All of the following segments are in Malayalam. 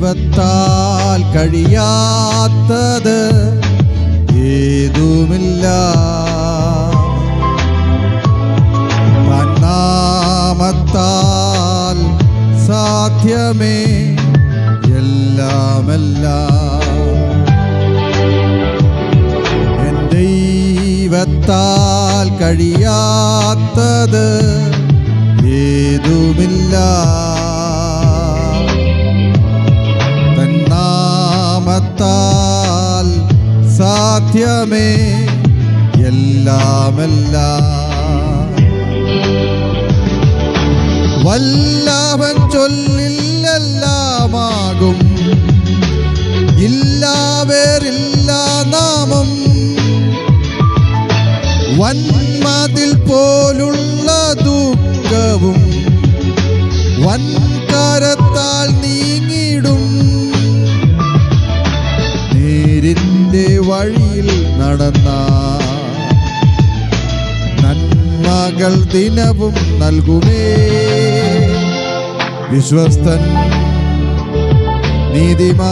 ദൈവത്താൽ കഴിയാത്തത് ഏതുമില്ല. നാമത്താൽ സാധ്യമേ എല്ലാമെല്ലാം. എൻ ദൈവത്താൽ കഴിയാത്തത് ഏതുമില്ല. തന്നാമത്താൽ സാധ്യമേ എല്ലാമെല്ലാം. വല്ലവൻ ചൊല്ലില്ലെല്ലാമാകും, ഇല്ലാ വേറില്ല നാമം. വന്മതിൽ പോലുള്ള ദുഃഖവും വൻകരത്താൽ നീങ്ങിടും. നേരിന്റെ വഴിയിൽ നടന്ന നന്മകൾ ദിനവും നൽകുമേ. വിശ്വസ്തൻ നീതിമാൻ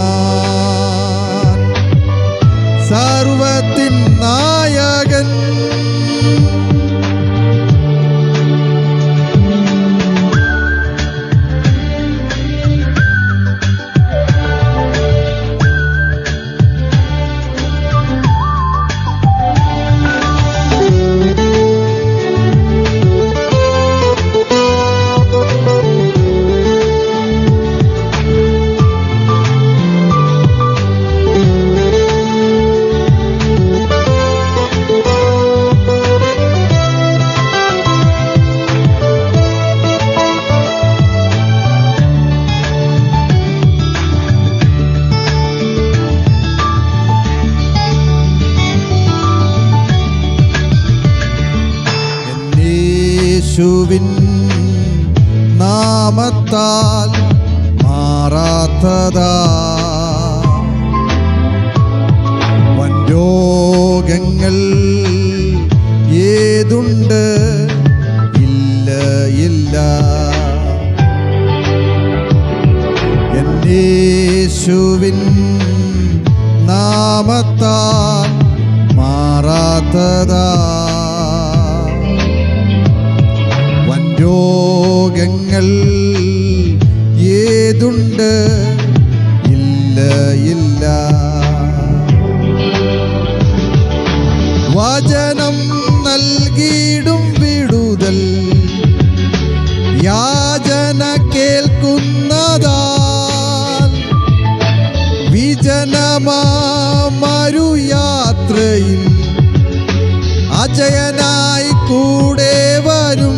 സർവത്തിൻ നായകൻ. യേശുവിൻ നാമത്താൽ മാറാത്തതാ വൻരോഗങ്ങൾ ഏതുണ്ട്? ഇല്ല ഇല്ല. എൻ യേശുവിൻ നാമത്താൽ മാറാത്തതാ രോഗങ്ങൾ ഏതുണ്ട്? ഇല്ല ഇല്ല. വചനം നൽകിയിടും വിടുതൽ യാചന കേൾക്കുന്നതാൽ വിജനമാമരു യാത്രയിൽ അജയനായി കൂടെ വരും.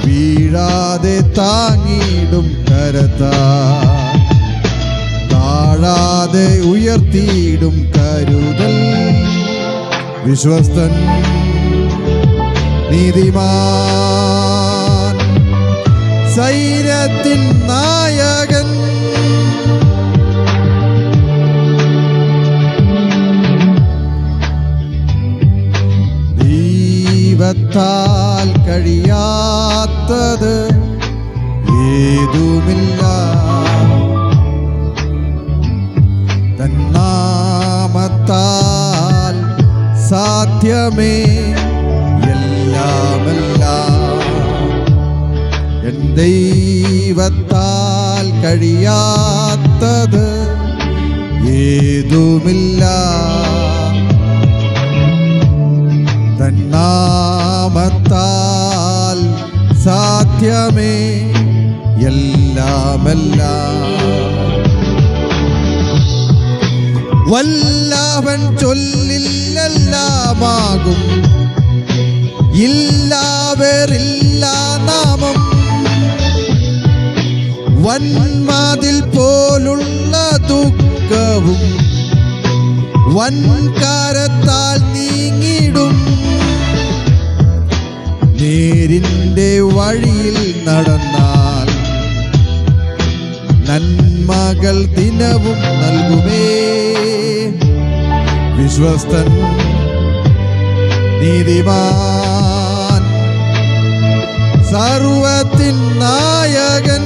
വീഴാതെ താങ്ങിടും കരത്താൽ താഴാതെ ഉയർത്തിയിടും കരുതൽ. വിശ്വസ്തൻ നീതിമാൻ സൈന്യത്തിൻ നായകൻ. ദൈവത്താൽ കഴിയാത്തത് ഏതുമില്ല. തന്നാമത്താൽ സാധ്യമേ എല്ലാമെല്ലാം. എൻ ദൈവത്താൽ കഴിയാത്തത് ഏതുമില്ല. തന്നാമത്താൽ സാധ്യമേ എല്ലാമെല്ലാം. വല്ലവൻ ചൊല്ലില്ലെല്ലാമാകും, ഇല്ലാ വേറില്ല നാമം. വന്മതിൽ പോലുള്ള ദുഃഖവും വൻകരത്താൽ നീങ്ങിടും. നേരിന്റെ വഴിയിൽ നടന്നാൽ നന്മകൾ ദിനവും നൽകുമേ. വിശ്വസ്തൻ നീതിമാൻ സർവത്തിൻ നായകൻ.